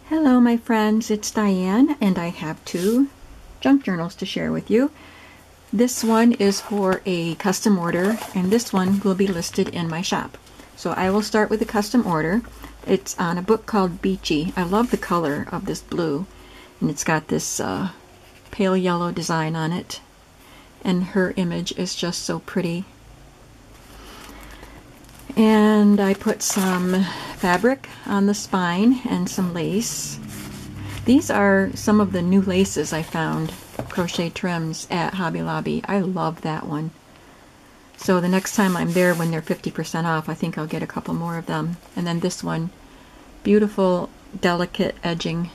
Hello my friends, it's Diane and I have two junk journals to share with you. This one is for a custom order and this one will be listed in my shop. So I will start with the custom order. It's on a book called Beachy. I love the color of this blue and it's got this pale yellow design on it and her image is just so pretty. And I put some fabric on the spine and some lace. These are some of the new laces I found, crochet trims at Hobby Lobby. I love that one. So the next time I'm there when they're 50% off, I think I'll get a couple more of them. And then this one, beautiful, delicate edging.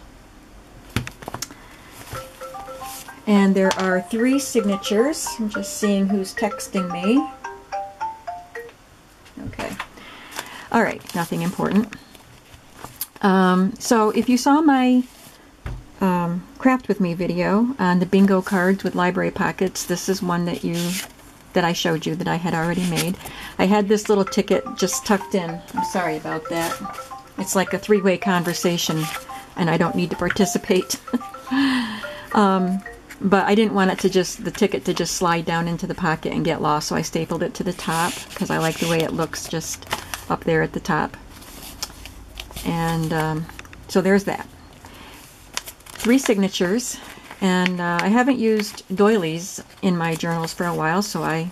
And there are 3 signatures. I'm just seeing who's texting me. Okay. All right, nothing important. So if you saw my craft with me video on the bingo cards with library pockets, this is one that I showed you that I had already made. I had this little ticket just tucked in. I'm sorry about that. It's like a 3-way conversation and I don't need to participate. But I didn't want it to the ticket to just slide down into the pocket and get lost, so I stapled it to the top because I like the way it looks just up there at the top. And so there's that. 3 signatures, and I haven't used doilies in my journals for a while, so I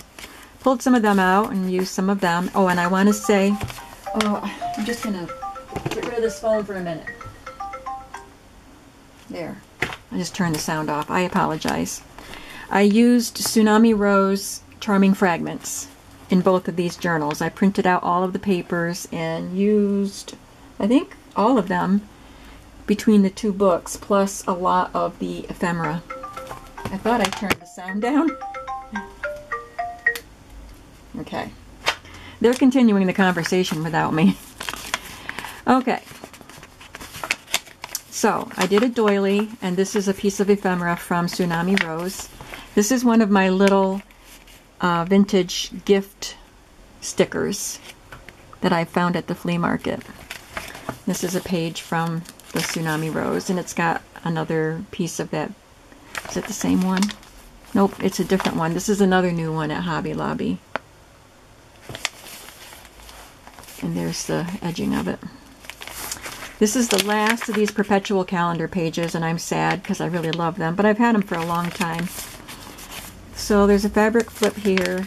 pulled some of them out and used some of them. Oh, and I want to say, I'm just going to get rid of this phone for a minute. There. I just turned the sound off. I apologize. I used Tsunami Rose Charming Fragments in both of these journals. I printed out all of the papers and used, I think, all of them between the 2 books, plus a lot of the ephemera. I thought I turned the sound down. Okay. They're continuing the conversation without me. Okay. So, I did a doily, and this is a piece of ephemera from Tsunami Rose. This is one of my little vintage gift stickers that I found at the flea market. This is a page from the Tsunami Rose, and it's got another piece of that. Is it the same one? Nope, it's a different one. This is another new one at Hobby Lobby. And there's the edging of it. This is the last of these perpetual calendar pages, and I'm sad because I really love them, but I've had them for a long time. So there's a fabric flip here,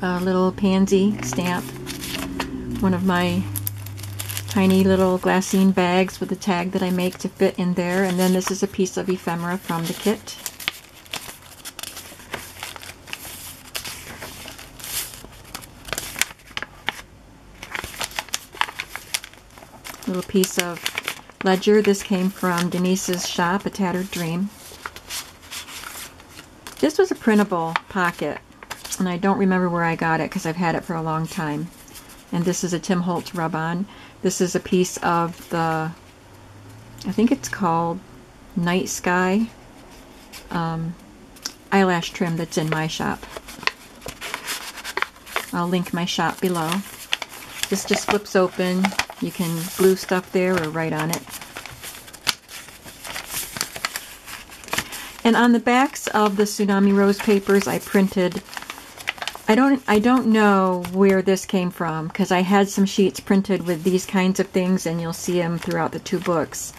a little pansy stamp, one of my tiny little glassine bags with a tag that I make to fit in there, and then this is a piece of ephemera from the kit. Little piece of ledger. This came from Denise's shop, A Tattered Dream. This was a printable pocket, and I don't remember where I got it because I've had it for a long time. And this is a Tim Holtz rub-on. This is a piece of the, I think it's called Night Sky eyelash trim that's in my shop. I'll link my shop below. This just flips open. You can glue stuff there or write on it. And on the backs of the Tsunami Rose papers, I printed, I don't know where this came from because I had some sheets printed with these kinds of things, and you'll see them throughout the 2 books.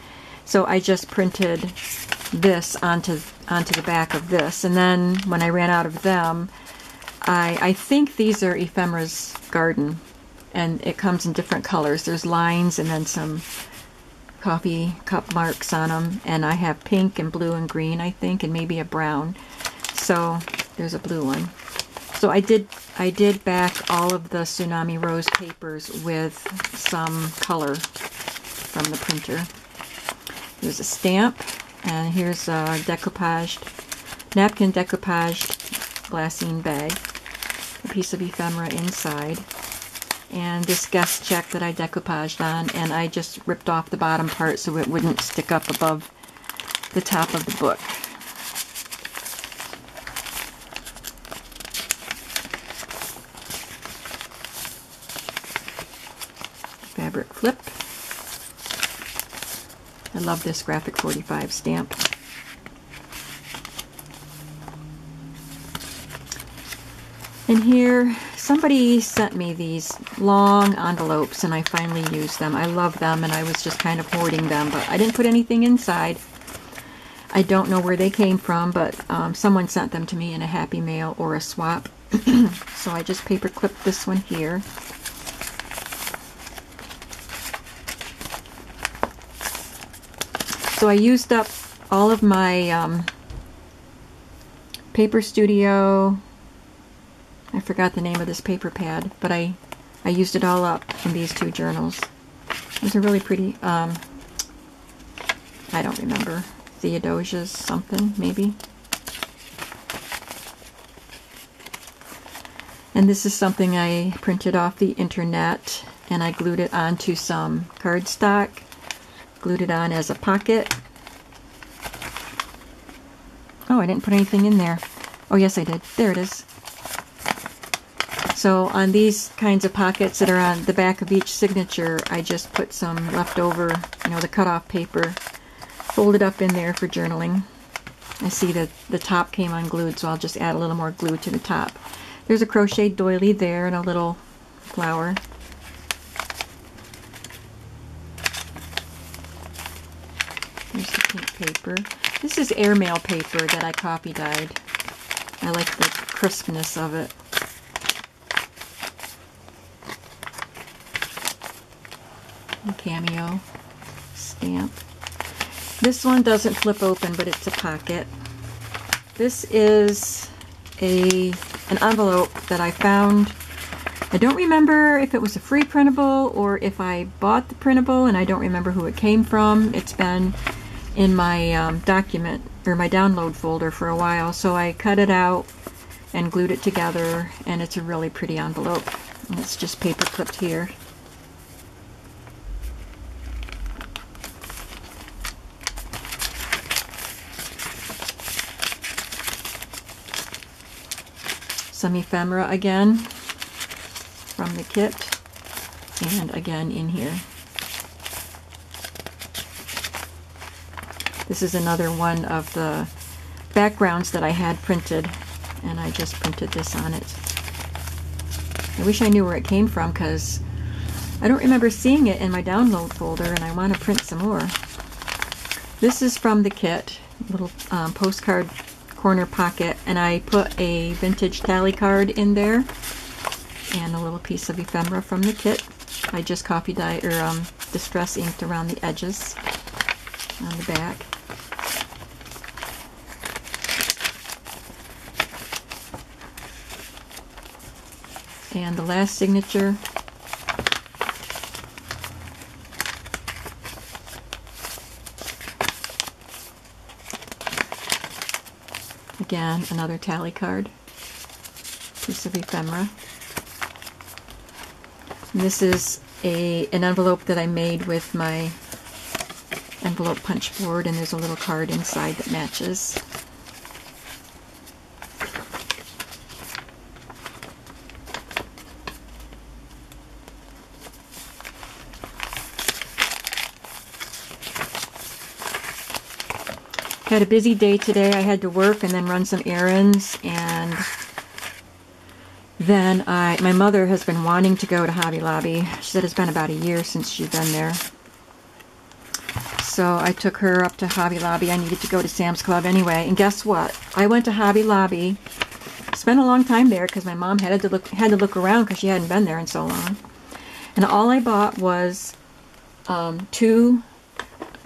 So I just printed this onto the back of this, and then when I ran out of them, I think these are Ephemera's Garden. And it comes in different colors. There's lines and then some coffee cup marks on them. And I have pink and blue and green, I think, and maybe a brown. So there's a blue one. So I did back all of the Tsunami Rose papers with some color from the printer. There's a stamp, and here's a napkin decoupaged glassine bag. A piece of ephemera inside. And this guest check that I decoupaged on, and I just ripped off the bottom part so it wouldn't stick up above the top of the book. Fabric flip. I love this Graphic 45 stamp. And here, somebody sent me these long envelopes and I finally used them. I love them and I was just kind of hoarding them, but I didn't put anything inside. I don't know where they came from, but someone sent them to me in a Happy Mail or a swap. So I just paper clipped this one here. So I used up all of my Paper Studio, I forgot the name of this paper pad, but I used it all up in these two journals. These are really pretty, I don't remember, Theodosia's something, maybe. And this is something I printed off the internet, and I glued it onto some cardstock, glued it on as a pocket. Oh, I didn't put anything in there. Oh, yes, I did. There it is. So on these kinds of pockets that are on the back of each signature, I just put some leftover, the cut-off paper, folded up in there for journaling. I see that the top came unglued, so I'll just add a little more glue to the top. There's a crocheted doily there and a little flower. There's the pink paper. This is airmail paper that I copy dyed. I like the crispness of it. Cameo stamp. This one doesn't flip open, but it's a pocket. This is an envelope that I found. I don't remember if it was a free printable or if I bought the printable, and I don't remember who it came from. It's been in my document or my download folder for a while, so I cut it out and glued it together, and it's a really pretty envelope. And it's just paper clipped here. Some ephemera again from the kit, and again in here. This is another one of the backgrounds that I had printed, and I just printed this on it. I wish I knew where it came from because I don't remember seeing it in my download folder, and I want to print some more. This is from the kit, little postcard corner pocket, and I put a vintage tally card in there and a little piece of ephemera from the kit. I just copy dyed or distress inked around the edges on the back. And the last signature, again, another tally card, piece of ephemera. And this is an envelope that I made with my envelope punch board, and there's a little card inside that matches. Had a busy day today. I had to work and then run some errands, and then my mother has been wanting to go to Hobby Lobby. She said it's been about a year since she's been there. So I took her up to Hobby Lobby. I needed to go to Sam's Club anyway, and guess what? I went to Hobby Lobby, spent a long time there because my mom had to look around because she hadn't been there in so long. And all I bought was 2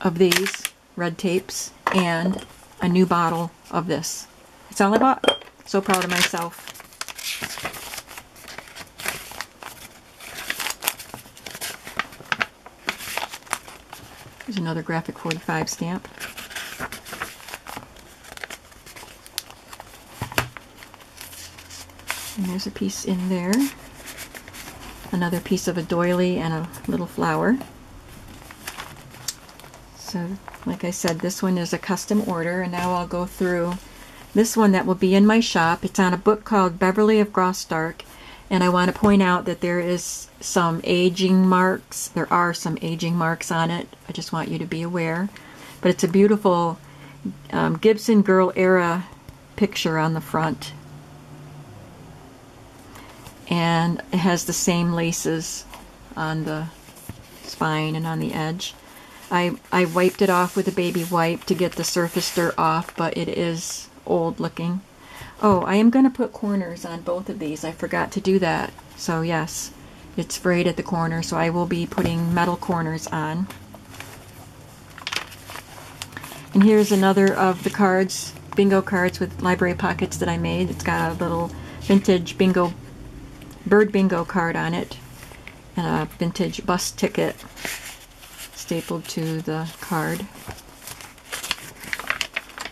of these red tapes and a new bottle of this. That's all I bought. So proud of myself. There's another Graphic 45 stamp. And there's a piece in there. Another piece of a doily and a little flower. So, like I said, this one is a custom order, and now I'll go through this one that will be in my shop. It's on a book called Beverly of Graustark, And I want to point out that there is some aging marks. There are some aging marks on it. I just want you to be aware. But it's a beautiful Gibson Girl era picture on the front. And it has the same laces on the spine and on the edge. I wiped it off with a baby wipe to get the surface dirt off, but it is old looking. Oh, I am going to put corners on both of these. I forgot to do that. So yes, it's frayed at the corner, so I will be putting metal corners on. And here's another of the cards, bingo cards with library pockets that I made. It's got a little vintage bingo, bird bingo card on it, and a vintage bus ticket stapled to the card.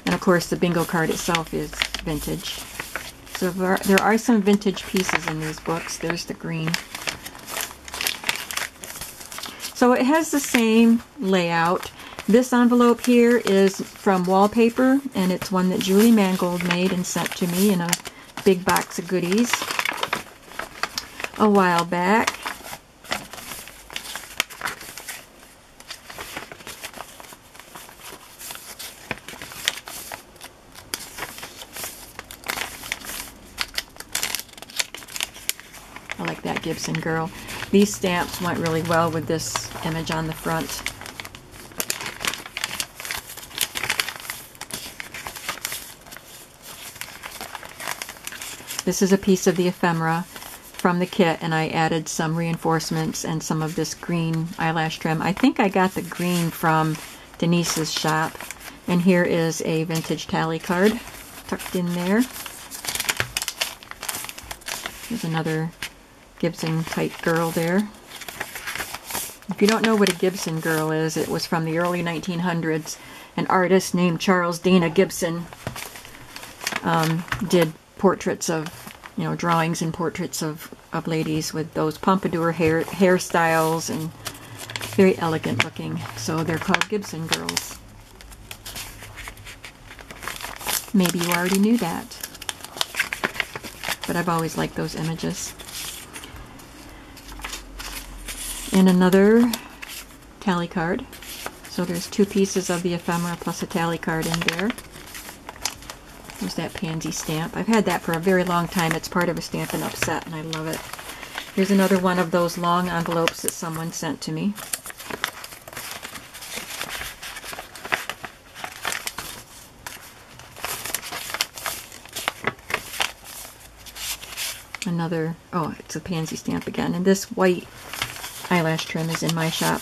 And of course the bingo card itself is vintage. So there are some vintage pieces in these books. There's the green. So it has the same layout. This envelope here is from Wallpaper, and it's one that Julie Mangold made and sent to me in a big box of goodies a while back. I like that Gibson Girl. These stamps went really well with this image on the front. This is a piece of the ephemera from the kit, and I added some reinforcements and some of this green eyelash trim. I think I got the green from Denise's shop. And here is a vintage tally card tucked in there. There's another Gibson type girl there. If you don't know what a Gibson girl is, it was from the early 1900s. An artist named Charles Dana Gibson did portraits of, drawings and portraits of ladies with those pompadour hairstyles, and very elegant looking. So they're called Gibson girls. Maybe you already knew that, but I've always liked those images. And another tally card. So there's two pieces of the ephemera plus a tally card in there. There's that pansy stamp. I've had that for a very long time. It's part of a Stampin' Up! Set, and I love it. Here's another one of those long envelopes that someone sent to me. Another, oh, it's a pansy stamp again. And this white eyelash trim is in my shop.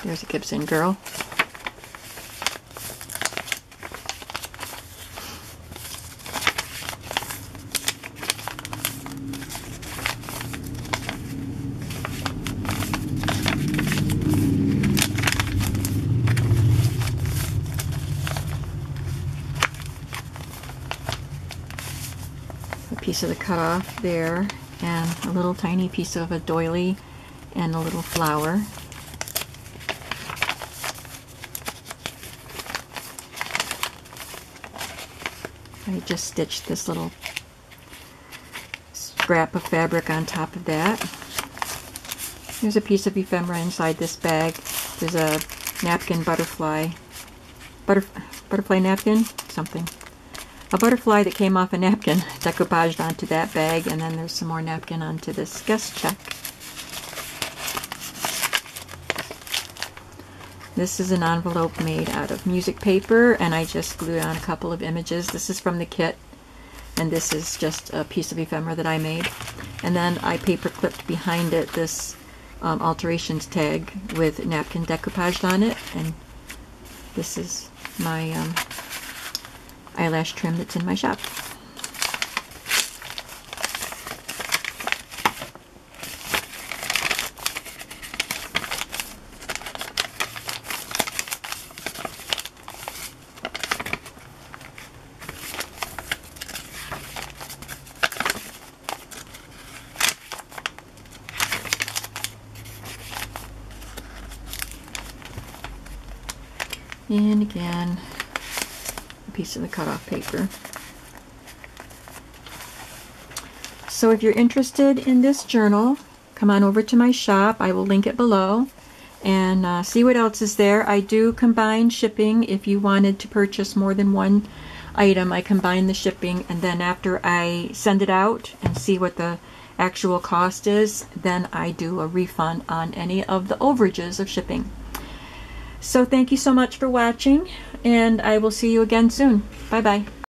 There's a Gibson Girl. A piece of the cutoff there, and a little tiny piece of a doily and a little flower. I just stitched this little scrap of fabric on top of that. There's a piece of ephemera inside this bag. There's a napkin butterfly napkin, something. A butterfly that came off a napkin decoupaged onto that bag, and then there's some more napkin onto this guest check. This is an envelope made out of music paper, and I just glued on a couple of images. This is from the kit, and this is just a piece of ephemera that I made. And then I paper clipped behind it this alterations tag with napkin decoupaged on it, and this is my eyelash trim that's in my shop. And again, a piece of the cut-off paper. So if you're interested in this journal, come on over to my shop. I will link it below, and see what else is there. I do combine shipping. If you wanted to purchase more than one item, I combine the shipping, and then after I send it out and see what the actual cost is, then I do a refund on any of the overages of shipping. So thank you so much for watching, and I will see you again soon. Bye bye.